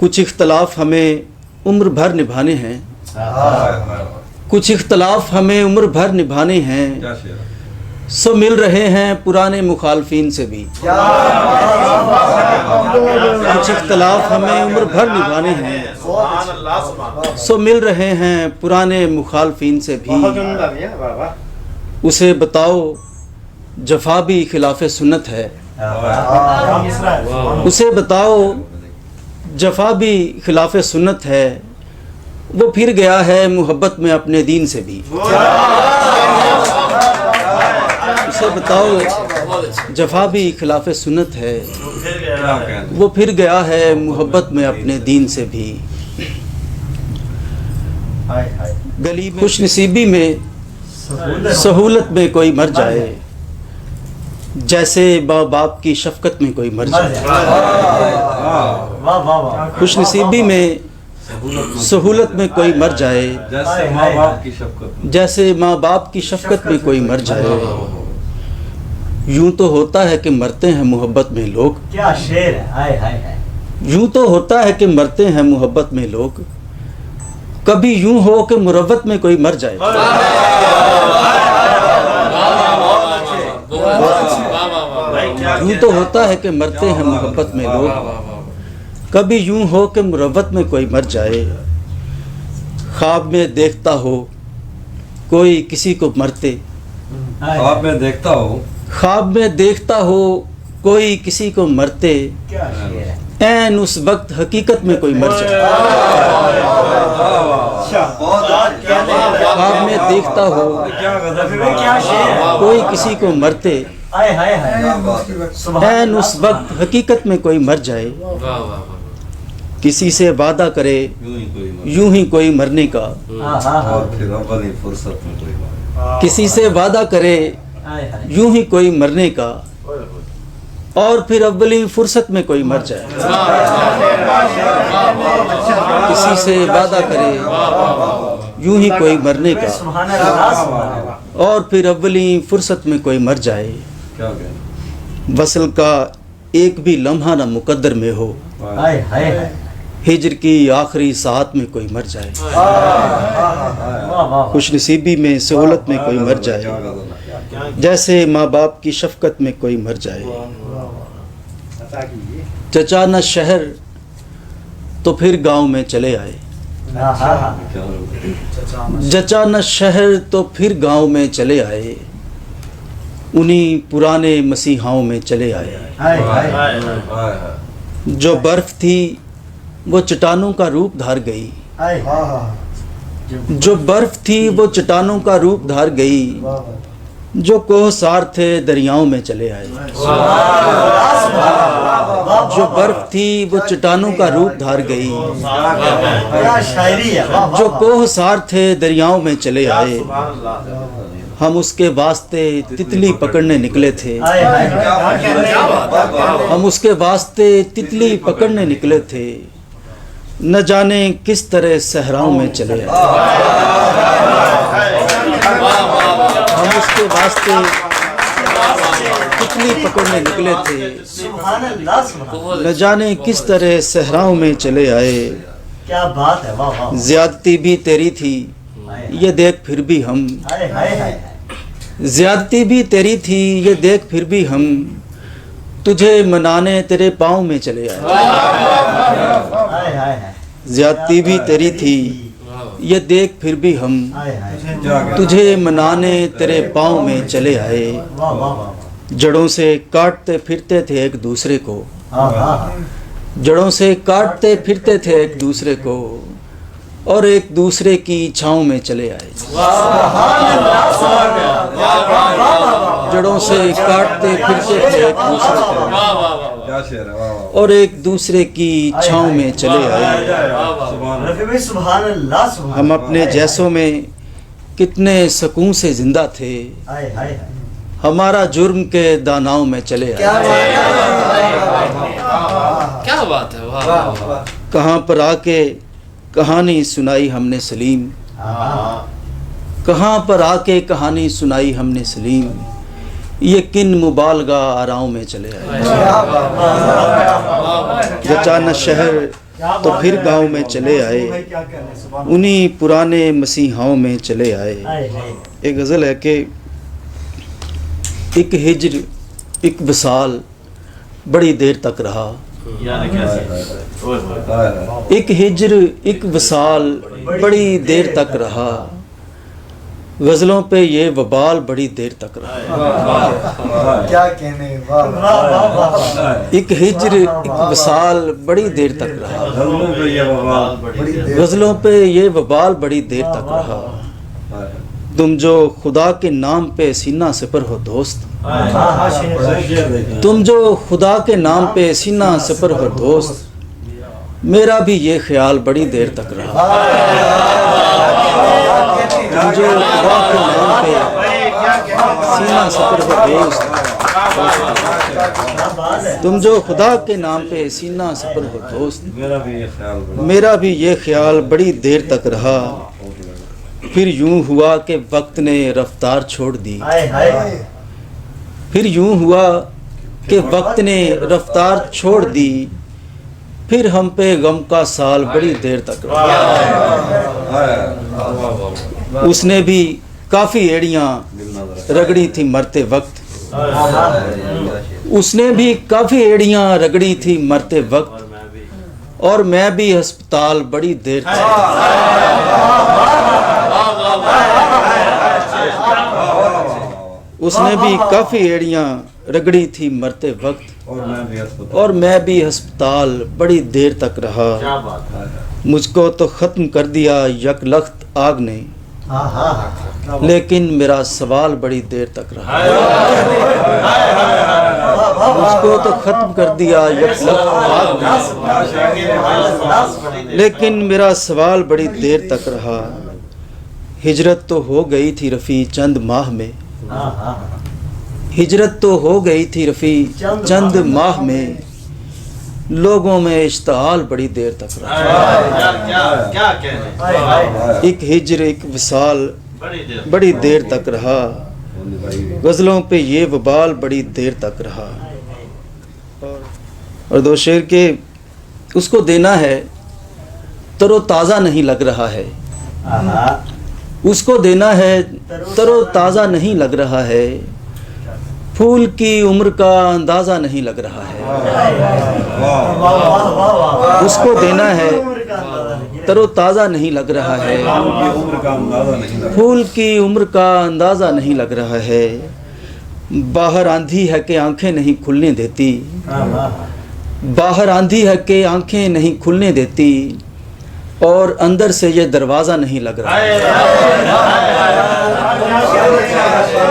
کچھ اختلاف ہمیں عمر بھر نبھانے ہیں، کچھ اختلاف ہمیں عمر بھر نبھانے ہیں، سو مل رہے ہیں پرانے مخالفین سے بھی۔ کچھ اختلاف ہمیں عمر بھر نبھانے ہیں، سو مل رہے ہیں پرانے مخالفین سے بھی۔ اسے بتاؤ جفا بھی خلاف سنت ہے، اسے بتاؤ جفا بھی خلاف سنت ہے، وہ پھر گیا ہے محبت میں اپنے دین سے بھی۔ اسے بتاؤ جفا بھی خلاف سنت ہے، وہ پھر گیا ہے محبت میں اپنے دین سے بھی۔ گلی میں خوش نصیبی میں سہولت میں کوئی مر جائے، جیسے ماں باپ کی شفقت میں کوئی مر جائے۔ خوش نصیبی میں سہولت میں کوئی مر جائے، جیسے ماں باپ کی شفقت میں کوئی مر جائے۔ یوں تو ہوتا ہے کہ مرتے ہیں محبت میں لوگ، کیا شعر ہے، یوں تو ہوتا ہے کہ مرتے ہیں محبت میں لوگ، کبھی یوں ہو کہ مروت میں کوئی مر جائے۔ یوں تو ہوتا ہے کہ مرتے ہیں محبت میں لوگ، کبھی یوں ہو کہ مروت میں کوئی مر جائے۔ خواب میں دیکھتا ہو کوئی کسی کو مرتے، خواب میں دیکھتا ہو، خواب میں دیکھتا ہو کوئی کسی کو مرتے، عین اس وقت حقیقت میں کوئی مر جائے۔ خواب میں دیکھتا ہو کوئی کسی کو مرتے، عین اس وقت حقیقت میں کوئی مر جائے۔ کسی سے وعدہ کرے یوں ہی کوئی مرنے کا، اور پھر اپنی فرصت میں کوئی بات۔ کسی سے وعدہ کرے یوں ہی کوئی مرنے کا، اور پھر اولی فرصت میں کوئی مر جائے۔ کسی سے وعدہ کرے یوں ہی کوئی مرنے کا، اور پھر اولی فرصت میں کوئی مر جائے۔ کیا کہنا؟ وصل کا ایک بھی لمحہ نہ مقدر میں ہو، ہجر کی آخری ساعت میں کوئی مر جائے۔ خوش نصیبی میں سہولت میں کوئی مر جائے، جیسے ماں باپ کی شفقت میں کوئی مر جائے۔ چچا نہ شہر تو پھر گاؤں میں چلے آئے، چچا نہ شہر تو پھر گاؤں میں چلے آئے، انہی پرانے مسیحاؤں میں چلے آئے۔ جو برف تھی وہ چٹانوں کا روپ دھار گئی، جو برف تھی وہ چٹانوں کا روپ دھار گئی، جو کوہ سار تھے دریاؤں میں چلے آئے۔ جو برف تھی وہ چٹانوں کا روپ دھار گئی، جو کوہ سار تھے دریاؤں میں چلے آئے۔ ہم اس کے واسطے تتلی پکڑنے نکلے تھے، ہم اس کے واسطے تتلی پکڑنے نکلے تھے، نہ جانے کس طرح صحراؤں میں چلے آئے۔ ہم اس کے واسطے تتلی پکڑنے نکلے تھے، نہ جانے کس طرح صحراؤں میں چلے آئے۔ کیا بات ہے، واہ واہ۔ زیادتی بھی تیری تھی یہ دیکھ پھر بھی ہم، زیادتی بھی تیری تھی یہ دیکھ پھر بھی ہم، تجھے منانے تیرے پاؤں میں چلے آئے۔ زیادتی بھی تیری تھی یہ دیکھ پھر بھی ہم، تجھے منانے تیرے پاؤں میں چلے آئے۔ جڑوں سے کاٹتے پھرتے تھے ایک دوسرے کو، جڑوں سے کاٹتے پھرتے تھے ایک دوسرے کو، اور ایک دوسرے کی چھاؤں میں چلے آئے۔ جڑوں سے کاٹتے پھرتے تھے ایک دوسرے کو، اور ایک دوسرے کی چھاؤں میں چلے آئے۔ ہم اپنے جیسوں میں کتنے سکون سے زندہ تھے، ہمارا جرم کے داناؤں میں چلے آئے۔ کیا بات ہے، واہ واہ واہ۔ کہاں پر آ کے کہانی سنائی ہم نے سلیم، کہاں پر آ کے کہانی سنائی ہم نے سلیم، یہ کن مبالغہ آراؤں میں چلے آئے۔ چچا نہ شہر تو پھر گاؤں میں چلے آئے انہی پرانے مسیحاؤں میں چلے آئے. ایک غزل ہے کہ ایک ہجر ایک وصال بڑی دیر تک رہا. ایک ہجر ایک وصال بڑی دیر تک رہا. غزلوں پہ یہ وبال بڑی دیر تک رہا. کیا کہنے. ایک ہجر ایک وصال بڑی دیر تک رہا. غزلوں پہ یہ وبال بڑی دیر تک رہا. تم جو خدا کے نام پہ سینہ سپر ہو دوست. تم جو خدا کے نام پہ سینہ سپر ہو دوست. میرا بھی یہ خیال بڑی دیر تک رہا. تم جو خدا کے نام پہ سینہ سپر ہو دوست. تم جو خدا کے نام پہ سینہ سپر ہو دوست. میرا بھی یہ خیال بڑی دیر تک رہا. پھر یوں ہوا کہ وقت نے رفتار چھوڑ دی. پھر یوں ہوا کہ وقت نے رفتار چھوڑ دی. پھر ہم پہ غم کا سال بڑی دیر تک رہا. اس نے بھی کافی ایڑیاں رگڑی تھی مرتے وقت. اس نے بھی کافی ایڑیاں رگڑی تھی مرتے وقت. اور میں بھی ہسپتال بڑی دیر تک. اس نے بھی کافی ایڑیاں رگڑی تھی مرتے وقت. اور میں بھی ہسپتال بڑی دیر تک رہا. مجھ کو تو ختم کر دیا یک لخت آگ نے. لیکن میرا سوال بڑی دیر تک رہا. مجھ کو تو ختم کر دیا یک لخت آگ نے. لیکن میرا سوال بڑی دیر تک رہا. ہجرت تو ہو گئی تھی رفیع چند ماہ میں. ہجرت تو ہو گئی تھی رفیع چند ماہ میں. لوگوں میں اشتعال بڑی دیر تک رہا. ایک ہجر ایک وصال بڑی دیر تک رہا. غزلوں پہ یہ وبال بڑی دیر تک رہا. اور دو شعر کے اس کو دینا ہے تر و تازہ نہیں لگ رہا ہے. اس کو دینا ہے تر و تازہ نہیں لگ رہا ہے. پھول کی عمر کا اندازہ نہیں لگ رہا ہے. اس کو دینا ہے تر و تازہ نہیں لگ رہا ہے. پھول کی عمر کا اندازہ نہیں لگ رہا ہے. باہر آندھی ہے کہ آنکھیں نہیں کھلنے دیتی. باہر آندھی ہے کہ آنکھیں نہیں کھلنے دیتی. اور اندر سے یہ دروازہ نہیں لگ رہا ہے.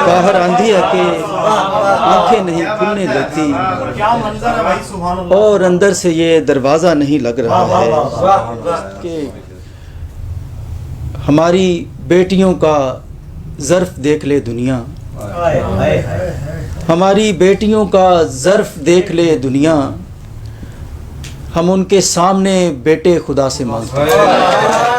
باہر آندھی ہے کہ آنکھیں نہیں کھلنے دیتی. اور اندر سے یہ دروازہ نہیں لگ رہا ہے. کہ ہماری بیٹیوں کا ظرف دیکھ لے دنیا. ہماری بیٹیوں کا ظرف دیکھ لے دنیا. ہم ان کے سامنے بیٹے خدا سے مانگتے ہیں.